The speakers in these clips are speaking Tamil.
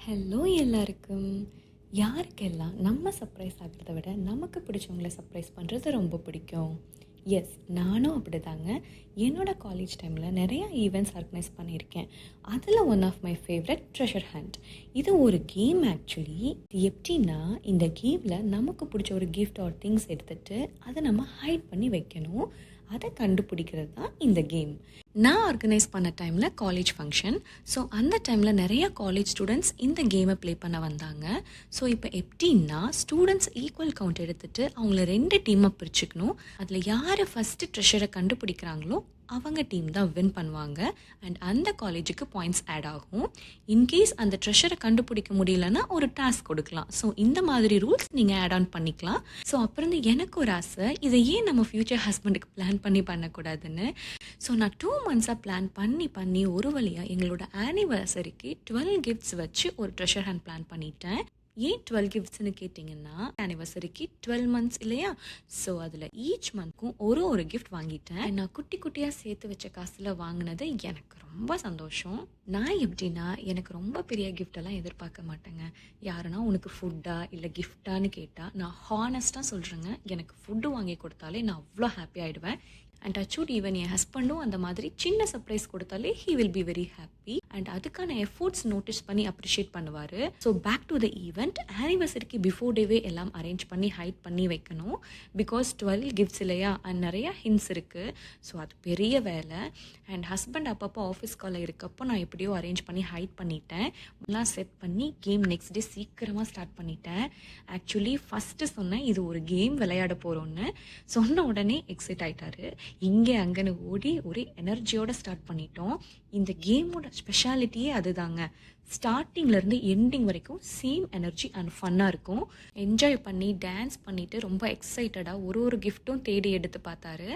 ஹலோ எல்லாருக்கும். யாருக்கெல்லாம் நம்ம சர்ப்ரைஸ் ஆகிறத விட நமக்கு பிடிச்சவங்கள சர்ப்ரைஸ் பண்ணுறது ரொம்ப பிடிக்கும்? எஸ், நானும் அப்படிதாங்க. என்னோட காலேஜ் டைமில் நிறையா ஈவெண்ட்ஸ் ஆர்கனைஸ் பண்ணியிருக்கேன். அதில் one of my favourite treasure hunt. இது ஒரு கேம் ஆக்சுவலி. இது எப்படின்னா, இந்த கேமில் நமக்கு பிடிச்ச ஒரு கிஃப்ட் ஆர் திங்ஸ் எடுத்துகிட்டு அதை நம்ம ஹைட் பண்ணி வைக்கணும். அதை கண்டுபிடிக்கிறது தான் இந்த கேம். நான் ஆர்கனைஸ் பண்ண டைமில் காலேஜ் ஃபங்க்ஷன். ஸோ அந்த டைமில் நிறைய காலேஜ் ஸ்டூடெண்ட்ஸ் இந்த கேமை ப்ளே பண்ண வந்தாங்க. ஸோ இப்போ எப்படின்னா, ஸ்டூடெண்ட்ஸ் ஈக்குவல் கவுண்ட் எடுத்துகிட்டு அவங்கள 2 டீமாக பிரிச்சுக்கணும். அதில் யார் ஃபஸ்ட்டு ட்ரெஷரை கண்டுபிடிக்கிறாங்களோ அவங்க டீம் தான் வின் பண்ணுவாங்க. அண்ட் அந்த காலேஜுக்கு பாயிண்ட்ஸ் ஆட் ஆகும். இன்கேஸ் அந்த ட்ரெஷரை கண்டுபிடிக்க முடியலன்னா ஒரு டாஸ்க் கொடுக்கலாம். ஸோ இந்த மாதிரி ரூல்ஸ் நீங்கள் ஆட் ஆன் பண்ணிக்கலாம். ஸோ அப்புறம் எனக்கு ஒரு ஆசை, இதை ஏன் நம்ம ஃப்யூச்சர் ஹஸ்பண்டுக்கு பிளான் பண்ணக்கூடாதுன்னு. ஸோ நான் 2 மந்த்ஸாக பிளான் பண்ணி ஒரு வழியாக எங்களோட ஆனிவர்சரிக்கு 12 கிஃப்ட்ஸ் வச்சு ஒரு ட்ரெஷர் ஹண்ட் பிளான் பண்ணிட்டேன். ஏன் 12 கிஃப்ட்ஸ்னு கேட்டிங்கன்னா, ஆனிவர்சரிக்கு 12 மந்த்ஸ் இல்லையா? ஸோ அதில் ஈச் மந்த்க்கும் ஒரு கிஃப்ட் வாங்கிட்டேன். நான் குட்டி குட்டியாக சேர்த்து வச்ச காசில் வாங்கினது எனக்கு ரொம்ப சந்தோஷம். நான் எப்படின்னா, எனக்கு ரொம்ப பெரிய கிஃப்டெல்லாம் எதிர்பார்க்க மாட்டேங்க. யாருன்னா உனக்கு ஃபுட்டா இல்லை கிஃப்டான்னு கேட்டால் நான் ஹானஸ்ட்டாக சொல்கிறேங்க, எனக்கு ஃபுட்டு வாங்கி கொடுத்தாலே நான் அவ்வளோ ஹாப்பி ஆகிடுவேன். அண்ட் டச்சூட் ஈவன் என் ஹஸ்பண்டும் அந்த மாதிரி சின்ன சர்ப்ரைஸ் கொடுத்தாலே he will be very happy. And அதுக்கான எஃபோர்ட்ஸ் நோட்டீஸ் பண்ணி அப்ரிஷியேட் பண்ணுவார். So back to the event, ஆனிவர்சரிக்கு பிஃபோர் டேவே எல்லாம் அரேஞ்ச் பண்ணி ஹைட் பண்ணி வைக்கணும். பிகாஸ் 12 கிஃப்ட்ஸ் இல்லையா, அண்ட் நிறையா ஹிண்ட்ஸ் இருக்குது. ஸோ அது பெரிய வேலை. அண்ட் ஹஸ்பண்ட் அப்பப்போ ஆஃபீஸ் காலில் இருக்கப்போ நான் எப்படியோ அரேஞ்ச் பண்ணி ஹைட் பண்ணிட்டேன். எல்லாம் செட் பண்ணி கேம் நெக்ஸ்ட் டே சீக்கிரமாக ஸ்டார்ட் பண்ணிட்டேன். ஆக்சுவலி ஃபஸ்ட்டு சொன்னேன் இது ஒரு கேம் விளையாட போகிறோன்னு. சொன்ன உடனே எக்ஸைட் ஆகிட்டாரு. இங்கே அங்கன்னு ஓடி ஒரே எனர்ஜியோட ஸ்டார்ட் பண்ணிட்டோம். இந்த கேமோட ஸ்பெஷாலிட்டியே அதுதாங்க. ஸ்டார்டிங்லேருந்து எண்டிங் வரைக்கும் சேம் எனர்ஜி அண்ட் ஃபன்னாக இருக்கும். என்ஜாய் பண்ணி டான்ஸ் பண்ணிவிட்டு ரொம்ப எக்ஸைட்டடாக ஒரு கிஃப்ட்டும் தேடி எடுத்து பார்த்தாரு.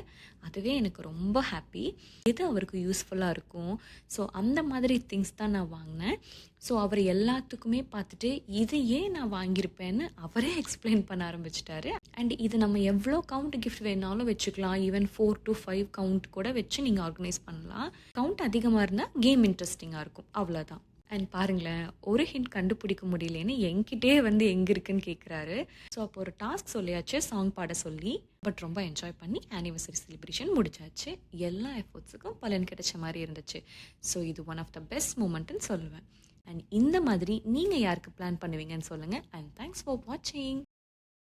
அதுவே எனக்கு ரொம்ப ஹாப்பி. எது அவருக்கு யூஸ்ஃபுல்லாக இருக்கும், ஸோ அந்த மாதிரி திங்ஸ் தான் நான் வாங்கினேன். ஸோ அவர் எல்லாத்துக்குமே பார்த்துட்டு இது ஏன் நான் வாங்கியிருப்பேன்னு அவரே எக்ஸ்பிளைன் பண்ண ஆரம்பிச்சிட்டாரு. அண்ட் இது நம்ம எவ்வளோ கவுண்ட் கிஃப்ட் வேணாலும் வச்சுக்கலாம். ஈவன் 4 to 5 கவுண்ட் கூட வச்சு நீங்கள் ஆர்கனைஸ் பண்ணலாம். கவுண்ட் அதிகமாக இருந்தால் கேம் இன்ட்ரெஸ்டிங்காக இருக்கும், அவ்வளோதான். அண்ட் பாருங்களேன், ஒரு ஹிண்ட் கண்டுபிடிக்க முடியலன்னு என்கிட்டே வந்து எங்கே இருக்குன்னு கேட்குறாரு. ஸோ அப்போ ஒரு டாஸ்க் சொல்லியாச்சு, சாங் பாட சொல்லி. பட் ரொம்ப என்ஜாய் பண்ணி ஆனிவர்சரி செலிப்ரேஷன் முடிச்சாச்சு. எல்லா எஃபோர்ட்ஸுக்கும் பலன் கிடைச்ச மாதிரி இருந்துச்சு. ஸோ இது ஒன் ஆஃப் த பெஸ்ட் மூமெண்ட்டுன்னு சொல்லுவேன். அண்ட் இந்த மாதிரி நீங்கள் யாருக்கு பிளான் பண்ணுவீங்கன்னு சொல்லுங்கள். அண்ட் தேங்க்ஸ் ஃபார் வாட்சிங்.